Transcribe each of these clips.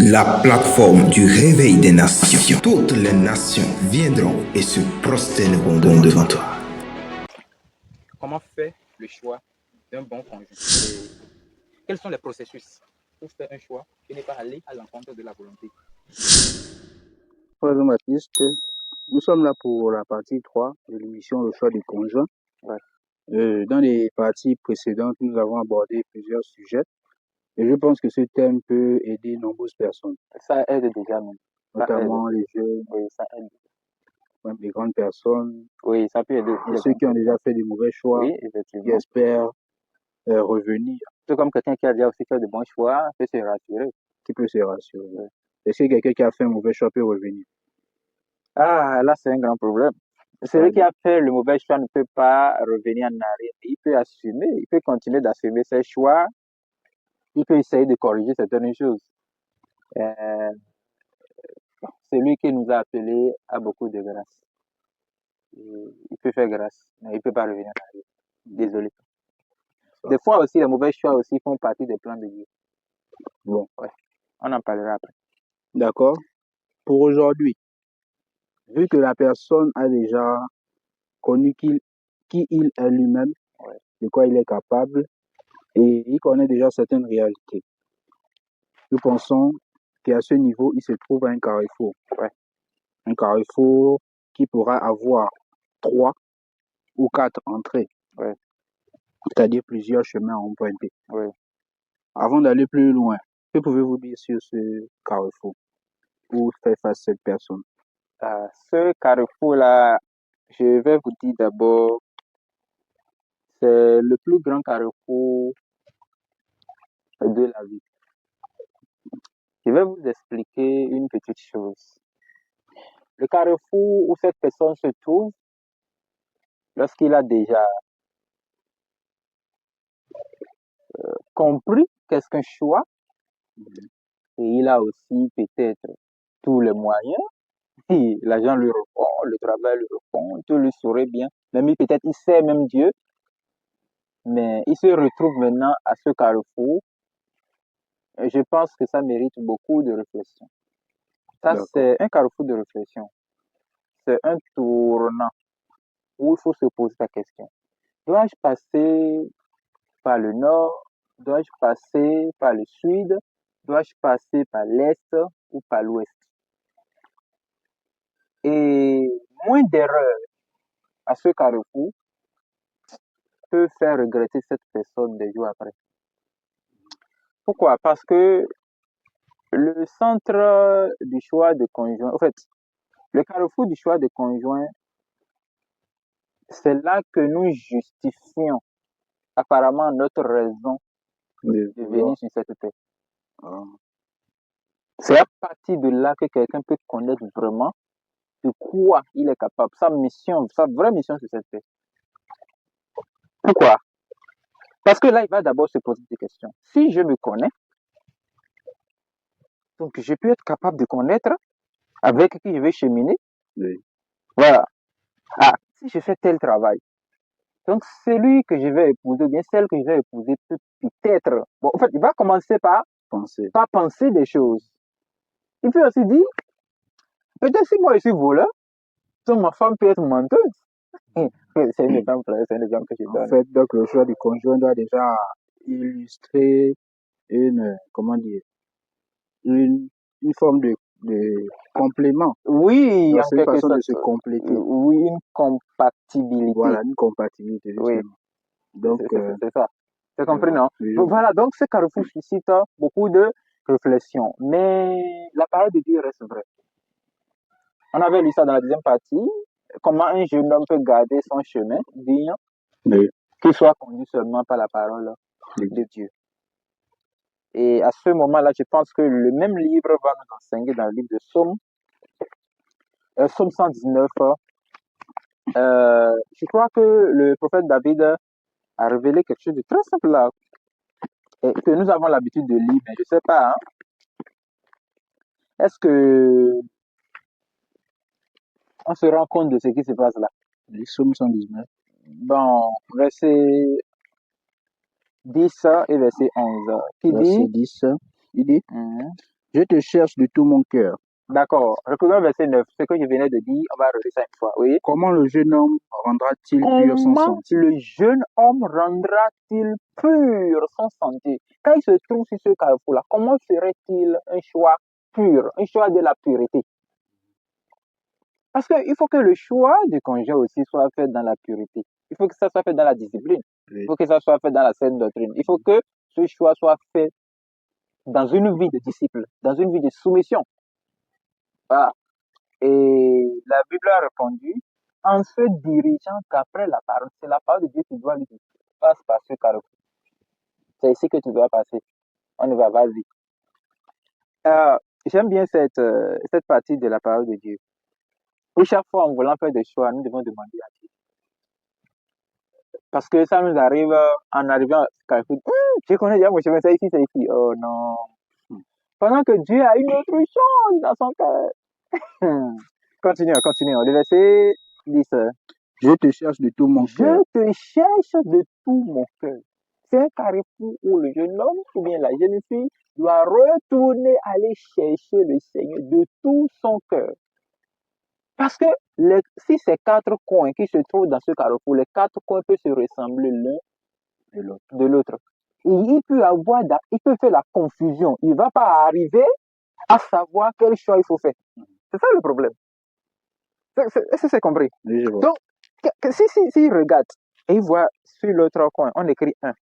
la plateforme du réveil des nations. Toutes les nations viendront et se prosterneront devant toi. Comment faire le choix d'un bon conjoint? Et quels sont les processus pour faire un choix et ne pas aller à l'encontre de la volonté? Frère Jean-Baptiste, nous sommes là pour la partie 3 de l'émission Le choix du conjoint. Ouais. Dans les parties précédentes, nous avons abordé plusieurs sujets et je pense que ce thème peut aider nombreuses personnes, Ça aide déjà même. notamment les jeunes, Oui, ça aide. même les grandes personnes, Oui, ça peut aider. et ceux qui ont déjà fait de mauvais choix, Oui, qui effectivement. espèrent revenir, C'est comme quelqu'un qui a déjà aussi fait de bons choix peut se rassurer. qui peut se rassurer. Ouais. Est-ce que quelqu'un qui a fait un mauvais choix peut revenir? Ah, là, c'est un grand problème. Celui qui a fait le mauvais choix ne peut pas revenir en arrière. Il peut assumer, il peut continuer d'assumer ses choix, il peut essayer de corriger certaines choses. Celui qui nous a appelés a beaucoup de grâce. Il peut faire grâce, mais il ne peut pas revenir en arrière. Désolé. Des fois aussi, les mauvais choix aussi font partie des plans de Dieu. Bon, Ouais, on en parlera après. d'accord. Pour aujourd'hui, vu que la personne a déjà connu qui il est lui-même, Ouais. de quoi il est capable, et il connaît déjà certaines réalités. Nous pensons qu'à ce niveau, il se trouve à un carrefour. Ouais. Un carrefour qui pourra avoir 3 ou 4 entrées, Ouais. c'est-à-dire plusieurs chemins à emprunter. Ouais. Avant d'aller plus loin, que pouvez-vous dire sur ce carrefour pour faire face à cette personne? Ce carrefour-là, je vais vous dire d'abord, c'est le plus grand carrefour de la vie. Je vais vous expliquer une petite chose. Le carrefour où cette personne se trouve, lorsqu'il a déjà compris qu'est-ce qu'un choix, et il a aussi peut-être tous les moyens, et l'argent lui répond, le travail lui répond, tout lui saurait bien, même peut-être il sait même Dieu, mais il se retrouve maintenant à ce carrefour. Et je pense que ça mérite beaucoup de réflexion. Ça, D'accord. c'est un carrefour de réflexion. C'est un tournant où il faut se poser la question. Dois-je passer par le nord? Dois-je passer par le sud? Dois-je passer par l'est ou par l'ouest? Et moins d'erreurs à ce carrefour peut faire regretter cette personne des jours après. Pourquoi? Parce que le centre du choix de conjoint, en fait, le carrefour du choix de conjoint, c'est là que nous justifions apparemment notre raison de venir sur cette terre. C'est à partir de là que quelqu'un peut connaître vraiment de quoi il est capable, sa mission, sa vraie mission sur cette terre. Pourquoi? Parce que là, il va d'abord se poser des questions. Si je me connais, donc je peux être capable de connaître avec qui je vais cheminer. Oui. Voilà. Ah, si je fais tel travail, donc celui que je vais épouser, ou bien celle que je vais épouser peut peut-être, bon, en fait, il va commencer par penser des choses. Il peut aussi dire, peut-être si moi je suis voleur, donc ma femme peut être menteuse. C'est un exemple que je donne. En fait, donc le choix du conjoint doit déjà illustrer une forme de complément. Oui, Donc, en c'est une quelque façon de sorte. se compléter. Oui, une compatibilité. Voilà, une compatibilité, justement. Oui, donc, c'est ça. C'est compris, non? oui, Donc, voilà, donc ce carrefour suscite beaucoup de réflexions. Mais la parole de Dieu reste vraie. On avait lu ça dans la deuxième partie. Comment un jeune homme peut garder son chemin digne, oui. qu'il soit conduit seulement par la parole de Dieu. Et à ce moment-là, je pense que le même livre va nous enseigner dans le livre de Psaume, Psaume 119. Je crois que le prophète David a révélé quelque chose de très simple là, et que nous avons l'habitude de lire, mais je ne sais pas. Hein. Est-ce que on se rend compte de ce qui se passe là? Les Psaumes 119. Bon, verset 10 et verset 11. Qui Verset dit? 10, il dit, Je te cherche de tout mon cœur. D'accord. Recommence le verset 9. Ce que je venais de dire, on va relire ça une fois. Oui. Comment le jeune homme rendra-t-il pur son Comment sentier? le jeune homme rendra-t-il pur son sentier? Quand il se trouve sur ce carrefour-là, comment ferait-il un choix pur, un choix de la pureté? Parce qu'il faut que le choix du conjoint aussi soit fait dans la pureté. Il faut que ça soit fait dans la discipline. Il faut que ça soit fait dans la saine doctrine. Il faut que ce choix soit fait dans une vie de disciple, dans une vie de soumission. Voilà. Et la Bible a répondu en se dirigeant qu'après la parole. C'est la parole de Dieu qui doit lui dire passe par ce carrefour. C'est ici que tu dois passer. On ne va pas vite. J'aime bien cette partie de la parole de Dieu. Et chaque fois, en voulant faire des choix, nous devons demander à Dieu. Parce que ça nous arrive en arrivant à ce carrefour. Je connais déjà mon chemin, c'est ici, c'est ici. Oh non. Pendant que Dieu a une autre chose dans son cœur. Continuons. Le verset 10. Je te cherche de tout mon cœur. Je te cherche de tout mon cœur. C'est un carrefour où le jeune homme ou bien la jeune fille doit retourner aller chercher le Seigneur de tout son cœur. Parce que si ces quatre coins qui se trouvent dans ce carrefour, les quatre coins peuvent se ressembler l'un de l'autre. Et il peut faire la confusion. Il ne va pas arriver à savoir quel choix il faut faire. C'est ça le problème. Est-ce que c'est compris? Oui, je vois. Donc, si il regarde et il voit sur l'autre coin, on écrit 1.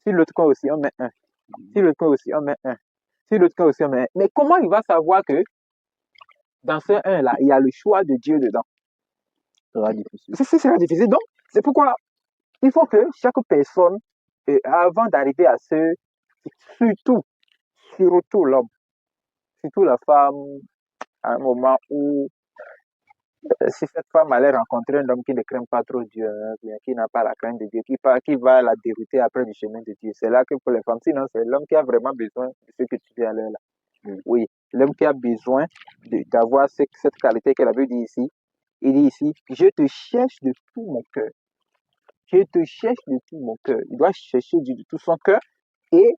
Sur l'autre coin aussi, on met 1. Sur l'autre coin aussi, on met 1. Sur l'autre coin aussi, on met 1. Mais comment il va savoir que dans ce 1-là, il y a le choix de Dieu dedans? Ça sera difficile. Ce sera difficile. Donc, c'est pourquoi il faut que chaque personne, avant d'arriver à surtout l'homme, surtout la femme, à un moment où si cette femme allait rencontrer un homme qui ne craint pas trop Dieu, bien, qui n'a pas la crainte de Dieu, qui va la dérouter après du chemin de Dieu, c'est là que pour les femmes, sinon c'est l'homme qui a vraiment besoin de ce que tu dis à l'heure là. Oui, l'homme qui a besoin d'avoir cette qualité qu'elle avait dit ici. Il dit ici, je te cherche de tout mon cœur. Je te cherche de tout mon cœur. Il doit chercher Dieu de tout son cœur. Et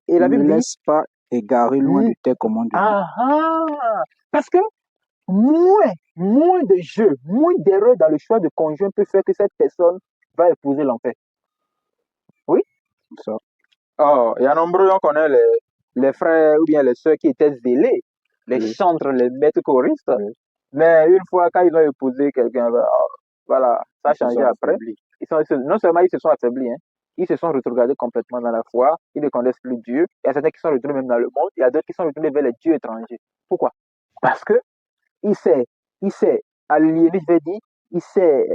la Bible Ne dit, laisse pas égarer loin de tes commandements. Parce que moins de jeux, moins d'erreurs dans le choix de conjoint peut faire que cette personne va épouser l'enfer. Oui? Ça. Oh, il y a nombreux, on connaît les frères ou bien les sœurs qui étaient zélés, les chantres, les maîtres choristes. Mais une fois, quand ils ont épousé quelqu'un, voilà, ça a changé après. Non seulement ils se sont affaiblis, ils se sont rétrogradés complètement dans la foi, ils ne connaissent plus Dieu. Il y a certains qui sont retournés même dans le monde, il y a d'autres qui sont retournés vers les dieux étrangers. Pourquoi? Parce que il s'est allié, il s'est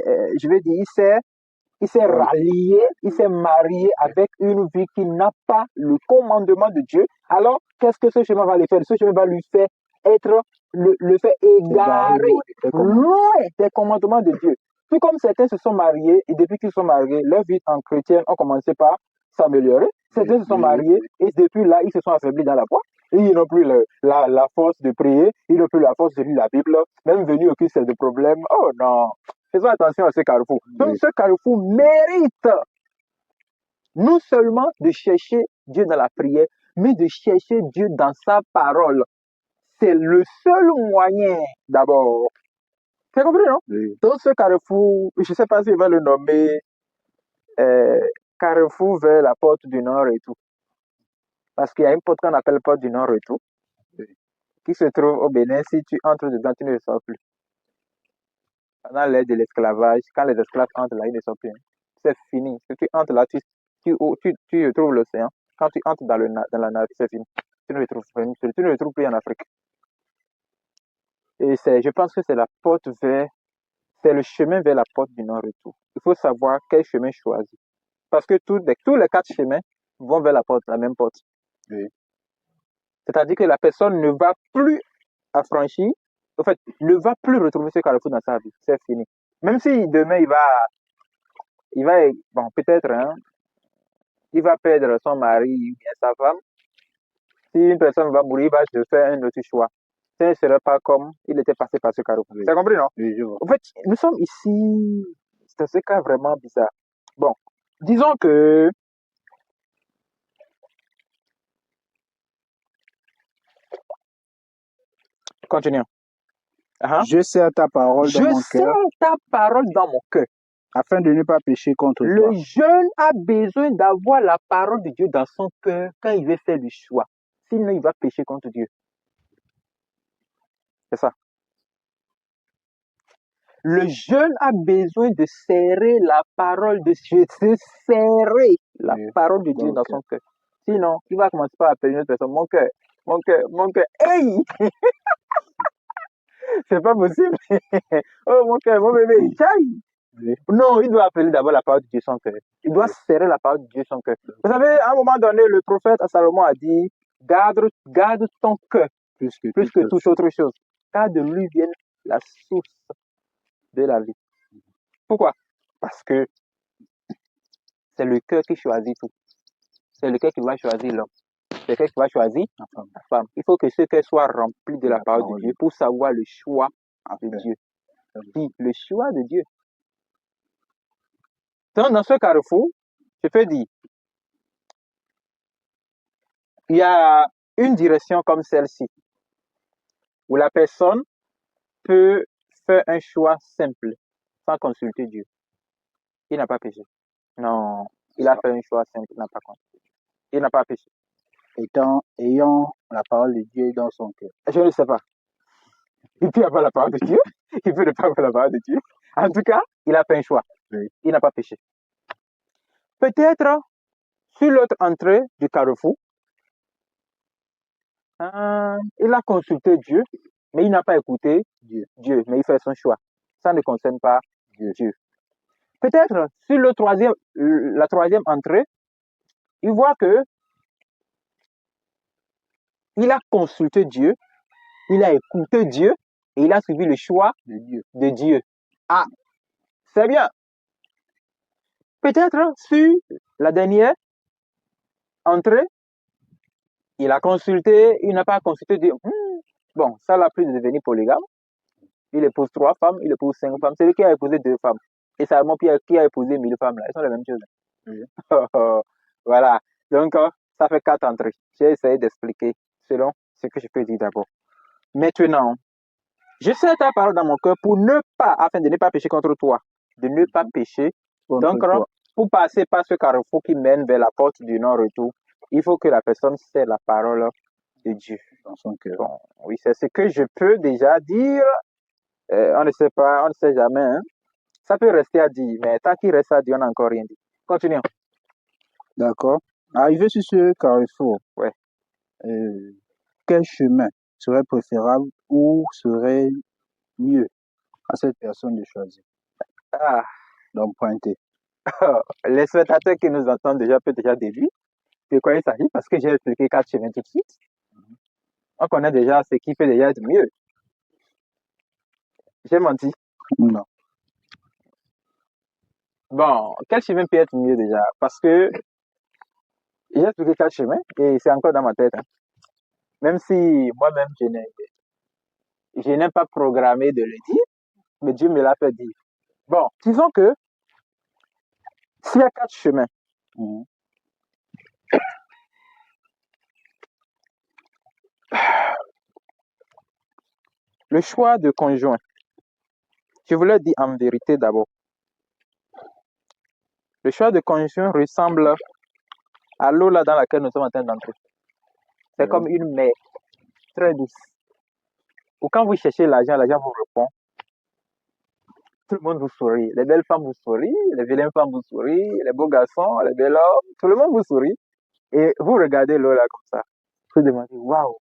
rallié, il s'est marié avec une vie qui n'a pas le commandement de Dieu. Alors, qu'est-ce que ce chemin va lui faire? Ce chemin va lui faire le fait égarer loin des commandements de Dieu. Tout comme certains se sont mariés, et depuis qu'ils sont mariés, leur vie en chrétienne a commencé par s'améliorer. Certains se sont mariés, et depuis là, ils se sont affaiblis dans la foi. Ils n'ont plus la force de prier, ils n'ont plus la force de lire la Bible, même venus au culte, c'est des problèmes. Oh non! Faisons attention à ce carrefour. Donc, ce carrefour mérite non seulement de chercher Dieu dans la prière, mais de chercher Dieu dans sa parole. C'est le seul moyen, d'abord. Tu as compris, non? Oui. Donc, ce carrefour, je ne sais pas si je vais le nommer carrefour vers la porte du Nord et tout. Parce qu'il y a une porte qu'on appelle porte du Nord et tout, qui se trouve au Bénin. Si tu entres dedans, tu ne sors plus. Pendant l'ère de l'esclavage, quand les esclaves entrent là, ils ne sortent plus. C'est fini. Si tu entres là, tu retrouves l'océan. Quand tu entres dans la navire, c'est fini. Tu ne le retrouves plus en Afrique. Et je pense que c'est le chemin vers la porte du Nord et tout. Il faut savoir quel chemin choisir. Parce que tous les quatre chemins vont vers la même porte. Oui. C'est-à-dire que la personne ne va plus affranchir, en fait, ne va plus retrouver ce carrefour dans sa vie. C'est fini. Même si demain bon, peut-être, il va perdre son mari ou bien sa femme. Si une personne va mourir, il va se faire un autre choix. Ce ne serait pas comme il était passé par ce carrefour. Tu as compris, non? Oui, je vois. En fait, nous sommes ici, c'est ce cas vraiment bizarre. Bon, disons que Continuons. Uh-huh. Je serre ta parole dans Je mon cœur sens ta parole dans mon cœur. afin de ne pas pécher contre Le toi. jeune a besoin d'avoir la parole de Dieu dans son cœur quand il veut faire le choix. Sinon, il va pécher contre Dieu. C'est ça. Le jeune a besoin de serrer la parole de Dieu, de serrer la Oui. parole de Dieu dans Ok. son cœur. Sinon, il va commencer par appeler une autre personne, mon cœur, mon cœur, mon cœur. Hey! C'est pas possible. Oh, mon cœur, mon bébé, aïe! Oui. Non, il doit appeler d'abord la parole de Dieu son cœur. Il doit Oui. serrer la parole de Dieu son cœur. Vous savez, à un moment donné, le prophète Salomon a dit, garde ton cœur Plus que plus toute que toute autre chose. Car de lui vient la source de la vie. Pourquoi? Parce que c'est le cœur qui choisit tout. C'est le cœur qui va choisir l'homme. C'est le cœur qui va choisir la femme. Il faut que ce cœur soit rempli de la parole de Dieu pour savoir le choix de Dieu. Oui, le choix de Dieu. Donc, dans ce carrefour, je peux dire, il y a une direction comme celle-ci, où la personne peut faire un choix simple, sans consulter Dieu. Il n'a pas péché. Non, il a fait un choix simple, il n'a pas consulté. Il n'a pas péché. ayant la parole de Dieu dans son cœur. Je ne sais pas. Il peut avoir la parole de Dieu, il peut ne pas avoir la parole de Dieu. En tout cas, il a fait un choix. Oui. Il n'a pas péché. Peut-être, sur l'autre entrée du carrefour, il a consulté Dieu, mais il n'a pas écouté Dieu, mais il fait son choix. Ça ne concerne pas Dieu. Peut-être, sur la troisième entrée, il voit que il a consulté Dieu, il a écouté Dieu, et il a suivi le choix de Dieu. Ah, c'est bien. Peut-être, sur la dernière entrée, il a consulté, il n'a pas consulté Dieu. Bon, ça l'a pris de devenir polygame. Il épouse 3 femmes, il épouse 5 femmes. C'est lui qui a épousé 2 femmes. Et Salomon qui a épousé 1000 femmes là. Elles sont les mêmes choses. Oui. Voilà. Donc, ça fait 4 entrées. J'ai essayé d'expliquer selon ce que je peux dire d'abord. Maintenant, je sais ta parole dans mon cœur afin de ne pas pécher contre toi. De ne pas pécher. Donc, pour passer par ce carrefour qui mène vers la porte du non-retour, il faut que la personne sait la parole de Dieu dans son cœur. Bon, oui, c'est ce que je peux déjà dire. On ne sait pas, on ne sait jamais. Hein. Ça peut rester à dire, mais tant qu'il reste à dire, on n'a encore rien dit. Continuons. D'accord. Arrivé sur ce carrefour, ouais. Quel chemin serait préférable ou serait mieux à cette personne de choisir, d'emprunter? Les spectateurs qui nous entendent déjà peuvent déjà déduire de quoi il s'agit parce que j'ai expliqué 4 chemins tout de suite. On connaît déjà ce qui peut déjà être mieux. J'ai menti? Non. Bon, quel chemin peut être mieux déjà? Parce que j'ai expliqué 4 chemins et c'est encore dans ma tête. Hein. Même si moi-même, je n'ai pas programmé de le dire, mais Dieu me l'a fait dire. Bon, disons que s'il y a 4 chemins, le choix de conjoint, je vous l'ai dit en vérité d'abord. Le choix de conjoint ressemble à l'eau là dans laquelle nous sommes en train d'entrer. C'est comme une mer très douce. Ou quand vous cherchez l'argent vous répond. Tout le monde vous sourit. Les belles femmes vous sourient, les vilaines femmes vous sourient, les beaux garçons, les belles hommes, tout le monde vous sourit. Et vous regardez l'eau là comme ça. Vous vous demandez, waouh,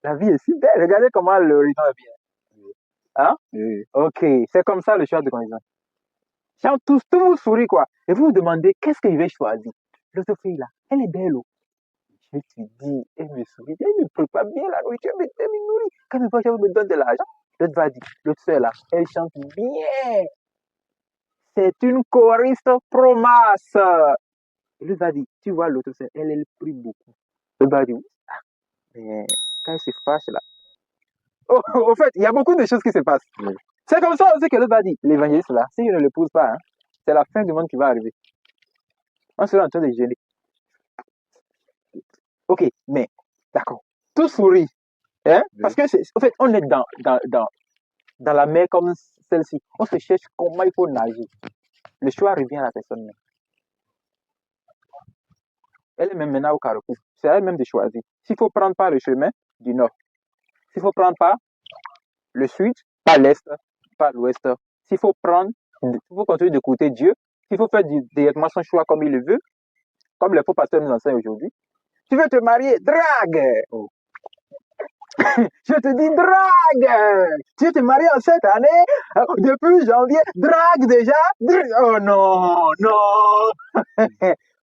la vie est si belle. Regardez comment l'horizon est bien. Hein? Oui. Ok, c'est comme ça le choix de conjoint. Tout vous sourit quoi. Et vous vous demandez, qu'est-ce que je vais choisir? L'autre fille là, elle est belle. Je te dis, elle me sourit, elle me prépare bien la nourriture, elle me nourrit. Quand elle me donne de l'argent, l'autre va dire, l'autre soeur là, elle chante bien. C'est une choriste pro-masse. L'autre va dire, tu vois l'autre soeur, elle prie beaucoup. L'autre va dire, mais quand elle se fâche là. Oh, au fait, il y a beaucoup de choses qui se passent. Oui. C'est comme ça aussi que l'autre va dire, l'évangéliste là, si je ne l'épouse pas, hein, c'est la fin du monde qui va arriver. On sera en train de gêner. Ok, mais, d'accord. Tout sourit. Hein? Oui. Parce que, en fait, on est dans la mer comme celle-ci. On se cherche comment il faut nager. Le choix revient à la personne même. Elle est même maintenant au carrefour. C'est à elle-même de choisir. S'il faut prendre par le chemin du nord, s'il faut prendre par le sud, pas l'est, pas l'ouest. S'il faut continuer d'écouter Dieu, s'il faut faire directement son choix comme il le veut, comme les faux pasteurs nous enseignent aujourd'hui. Tu veux te marier, drague. Oh. Je te dis drague. Tu veux te marier en cette année, depuis janvier, drague déjà. Oh non, non.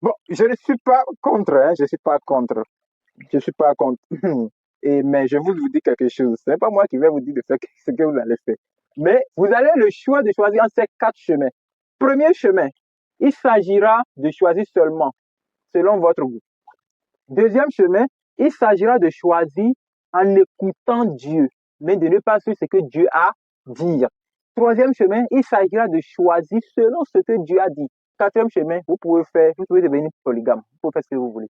Bon, je ne suis pas contre, hein, je suis pas contre. Je suis pas contre. Mais je vous dis quelque chose. Ce n'est pas moi qui vais vous dire de faire ce que vous allez faire. Mais vous avez le choix de choisir entre ces 4 chemins. Premier chemin, il s'agira de choisir seulement selon votre goût. Deuxième chemin, il s'agira de choisir en écoutant Dieu, mais de ne pas suivre ce que Dieu a dit. Troisième chemin, il s'agira de choisir selon ce que Dieu a dit. Quatrième chemin, vous pouvez devenir polygame. Vous pouvez faire ce que vous voulez.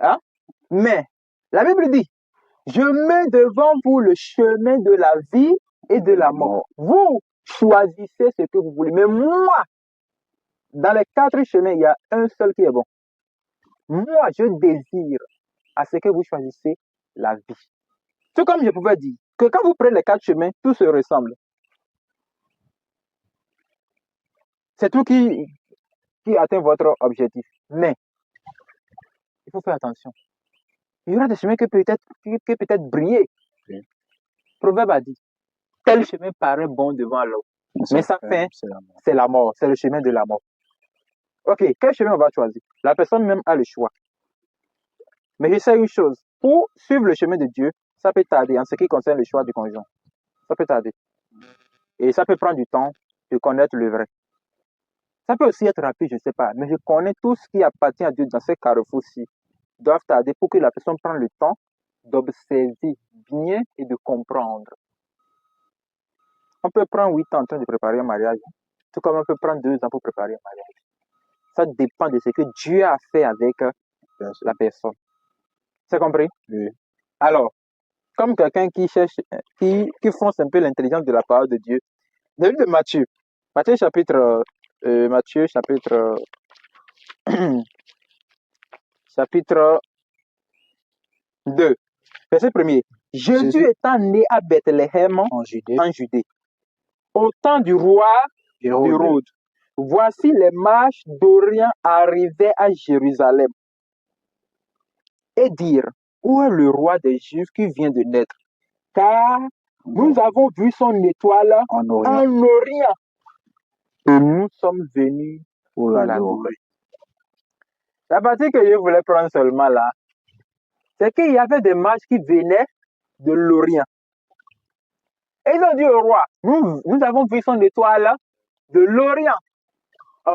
Hein? Mais la Bible dit, je mets devant vous le chemin de la vie et de la mort. Vous choisissez ce que vous voulez. Mais moi, dans les 4 chemins, il y a un seul qui est bon. Moi, je désire à ce que vous choisissez la vie. Tout comme je pouvais dire que quand vous prenez les 4 chemins, tout se ressemble. C'est tout qui atteint votre objectif. Mais, il faut faire attention. Il y aura des chemins qui peut-être briller. Oui. Proverbe a dit, tel chemin paraît bon devant l'autre. Mais sa fin, c'est la mort. C'est le chemin de la mort. Ok, quel chemin on va choisir? La personne même a le choix. Mais je sais une chose. Pour suivre le chemin de Dieu, ça peut tarder en ce qui concerne le choix du conjoint. Ça peut tarder. Et ça peut prendre du temps de connaître le vrai. Ça peut aussi être rapide, je ne sais pas. Mais je connais tout ce qui appartient à Dieu dans ces carrefours-ci. Doivent tarder pour que la personne prenne le temps d'observer bien et de comprendre. On peut prendre 8 ans en train de préparer un mariage, tout comme on peut prendre 2 ans pour préparer un mariage. Ça dépend de ce que Dieu a fait avec la personne. C'est compris? Oui. Alors, comme quelqu'un qui cherche, qui fonce un peu l'intelligence de la parole de Dieu, dans le livre de Matthieu, Matthieu chapitre 2, verset 1er. Jésus étant né à Bethléem en Judée, au temps du roi Hérode, voici les mages d'Orient arrivaient à Jérusalem et dire, où est le roi des Juifs qui vient de naître? Car nous avons vu son étoile en Orient et nous sommes venus pour l'adorer. La partie que je voulais prendre seulement là, c'est qu'il y avait des mages qui venaient de l'Orient. Et ils ont dit au roi, nous avons vu son étoile de l'Orient.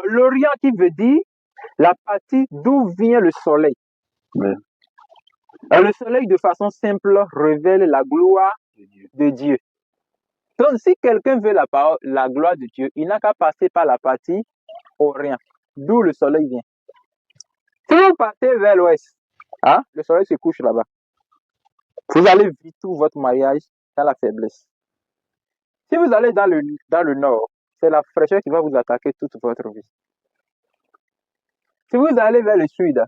L'Orient qui veut dire la partie d'où vient le soleil. Oui. Le soleil, de façon simple, révèle la gloire de Dieu. Donc, si quelqu'un veut la gloire de Dieu, il n'a qu'à passer par la partie Orient, d'où le soleil vient. Si vous partez vers l'ouest, le soleil se couche là-bas. Vous allez vivre tout votre mariage dans la faiblesse. Si vous allez dans le nord, c'est la fraîcheur qui va vous attaquer toute votre vie. Si vous allez vers le sud,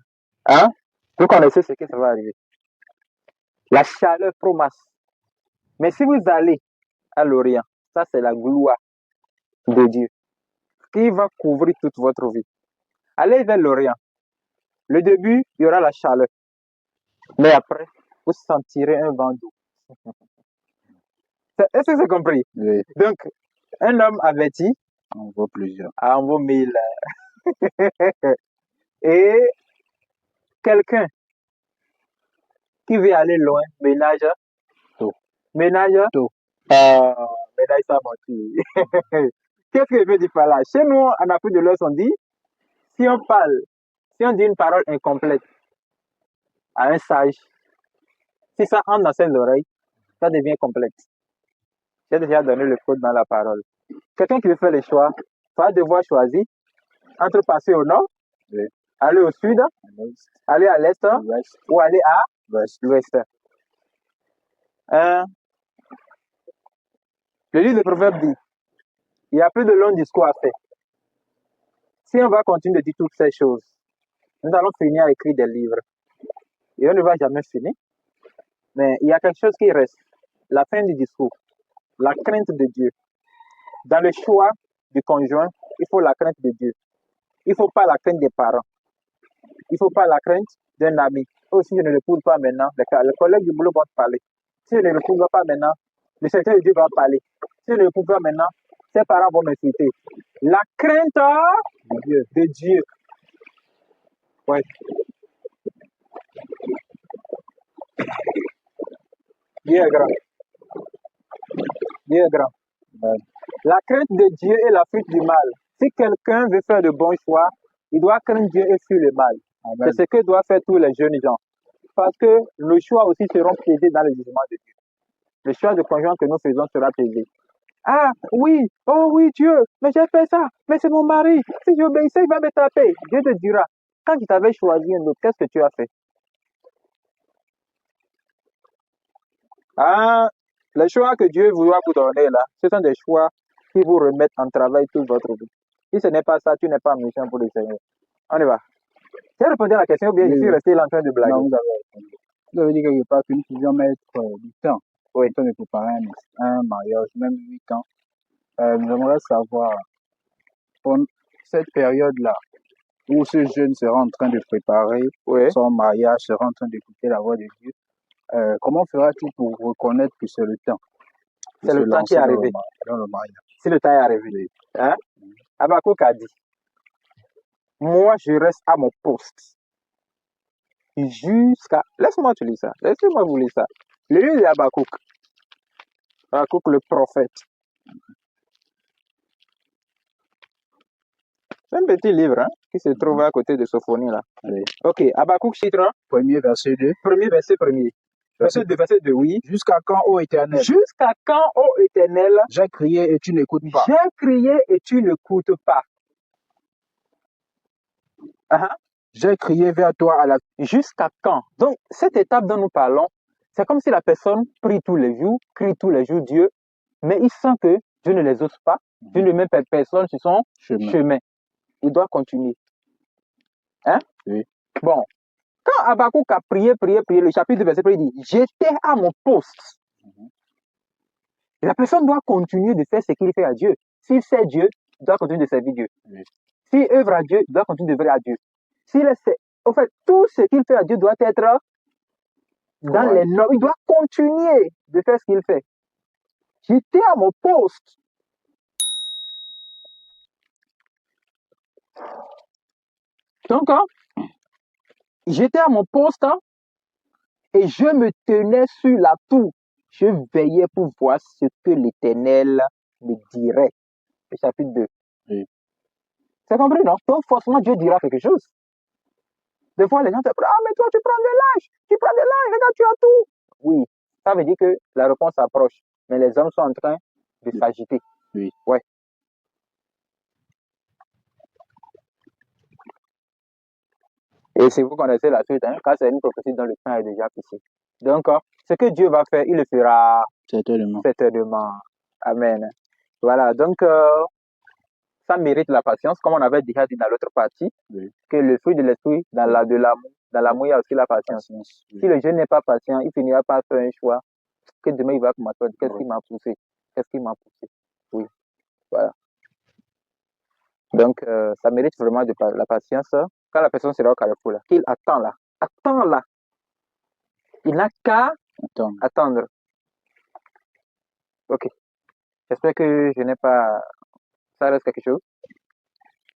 vous connaissez ce que ça va arriver. La chaleur promasse. Mais si vous allez à l'Orient, ça c'est la gloire de Dieu qui va couvrir toute votre vie. Allez vers l'Orient. Le début, il y aura la chaleur. Mais après, vous sentirez un vent doux. Est-ce que c'est compris? Oui. Donc, un homme averti en vaut plusieurs. En vaut 1000. Et quelqu'un qui veut aller loin, ménage tôt. Ménage tôt. Ménage sa moitié. Qu'est-ce que je veux dire par là? Chez nous, en Afrique de l'Ouest, on dit, si on dit une parole incomplète à un sage, si ça entre dans ses oreilles, ça devient complète. J'ai déjà donné le code dans la parole. Quelqu'un qui veut faire le choix va devoir choisir entre passer au nord, aller au sud, aller à l'est ou aller à l'ouest. Hein? Le livre de Proverbes dit, il y a plus de long discours à faire. Si on va continuer de dire toutes ces choses, nous allons finir à écrire des livres. Et on ne va jamais finir. Mais il y a quelque chose qui reste. La fin du discours. La crainte de Dieu. Dans le choix du conjoint, il faut la crainte de Dieu. Il ne faut pas la crainte des parents. Il ne faut pas la crainte d'un ami. Oh, si je ne l'épouse pas maintenant, le collègue du boulot va te parler. Si je ne l'épouse pas maintenant, le secrétaire de Dieu va parler. Si je ne l'épouse pas maintenant, ses parents vont m'insulter. La crainte de Dieu. Ouais. Dieu est grand. Dieu est grand. La crainte de Dieu est la fuite du mal. Si quelqu'un veut faire de bons choix, il doit craindre Dieu et fuir le mal. C'est ce que doivent faire tous les jeunes gens. Parce que nos choix aussi seront pesés dans le jugement de Dieu. Le choix de conjoint que nous faisons sera pesé. Ah oui, oh oui Dieu, mais j'ai fait ça, mais c'est mon mari. Si j'obéissais, il va me taper. Dieu te dira, quand tu t'avais choisi un autre, qu'est-ce que tu as fait? Ah, les choix que Dieu voudra vous donner là, ce sont des choix qui vous remettent en travail toute votre vie. Si ce n'est pas ça, tu n'es pas mission pour le Seigneur. On y va. J'ai répondu à la question ou bien je suis resté là en train de blaguer? Non, vous avez répondu. Vous avez dit quelque part que nous pouvions mettre du temps. Oui. Le temps de préparer un mariage, même 8 ans. J'aimerais savoir, pour cette période-là, où ce jeune sera en train de préparer son mariage, sera en train d'écouter la voix de Dieu, comment fera-t-il pour reconnaître que c'est le temps? C'est le temps qui est arrivé. Dans le mariage. Si le temps est arrivé. Hein? Habakkuk a dit, moi je reste à mon poste jusqu'à... Laisse-moi te lire ça. Laissez-moi vous lire ça. Le livre d'Habakkuk. Habakkuk le prophète. C'est un petit livre qui se trouve à côté de Sophonie là. Oui. Ok, Habakkuk chapitre 1. Premier verset 2. Premier verset premier. Verset 2, oui. Jusqu'à quand, ô Éternel? Jusqu'à quand, ô Éternel? J'ai crié et tu n'écoutes pas. J'ai crié et tu n'écoutes pas. J'ai crié vers toi à la... Jusqu'à quand? Donc, cette étape dont nous parlons, c'est comme si la personne prie tous les jours, crie tous les jours Dieu, mais il sent que Dieu ne les ose pas, Dieu ne met personne sur son chemin. Il doit continuer. Hein? Oui. Bon. Quand Habakkuk a prié, le chapitre 2, verset 1, il dit, j'étais à mon poste. Et la personne doit continuer de faire ce qu'il fait à Dieu. S'il sait Dieu, il doit continuer de servir Dieu. Oui. S'il œuvre à Dieu, il doit continuer d'œuvrer à Dieu. En fait, tout ce qu'il fait à Dieu doit être dans les normes. Il doit continuer de faire ce qu'il fait. J'étais à mon poste. Donc, j'étais à mon poste et je me tenais sur la tour. Je veillais pour voir ce que l'Éternel me dirait. Le chapitre 2. Oui. C'est compris, non? Donc, forcément, Dieu dira quelque chose. Des fois, les gens te disent, ah, mais toi, tu prends de l'âge, regarde, tu as tout. Oui, ça veut dire que la réponse approche. Mais les hommes sont en train de s'agiter. Oui. Ouais. Et si vous connaissez la suite, quand c'est une prophétie dont le temps est déjà passé. Donc, ce que Dieu va faire, il le fera certainement. Amen. Voilà, donc, ça mérite la patience, comme on avait déjà dit dans l'autre partie, que le fruit de l'esprit, dans l'amour, il y a aussi la patience. Si le jeune n'est pas patient, il finira par faire un choix que demain il va commencer. Qu'est-ce qui m'a poussé? Oui, voilà. Donc, ça mérite vraiment de la patience. Quand la personne sera au carrefour, là, qu'il attend là. Il n'a qu'à attendre. Ok. J'espère que je n'ai pas... Ça reste quelque chose.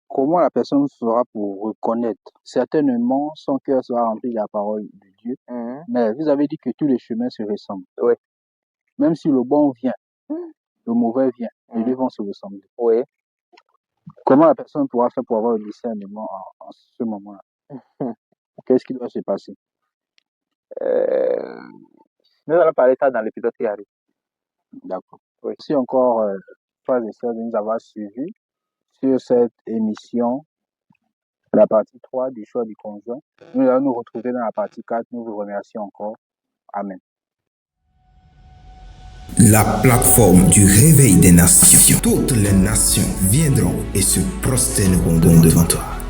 Comment la personne fera pour reconnaître? Certainement, son cœur sera rempli de la parole de Dieu. Mais vous avez dit que tous les chemins se ressemblent. Oui. Même si le bon vient, le mauvais vient, les deux vont se ressembler. Oui. Comment la personne pourra faire pour avoir le discernement en ce moment-là? Qu'est-ce qui doit se passer? Nous allons parler de ça dans l'épisode qui arrive. D'accord. Oui. Merci encore, frères et sœurs, de nous avoir suivis sur cette émission, la partie 3 du choix du conjoint. Nous allons nous retrouver dans la partie 4. Nous vous remercions encore. Amen. La plateforme du réveil des nations. Toutes les nations viendront et se prosterneront devant toi.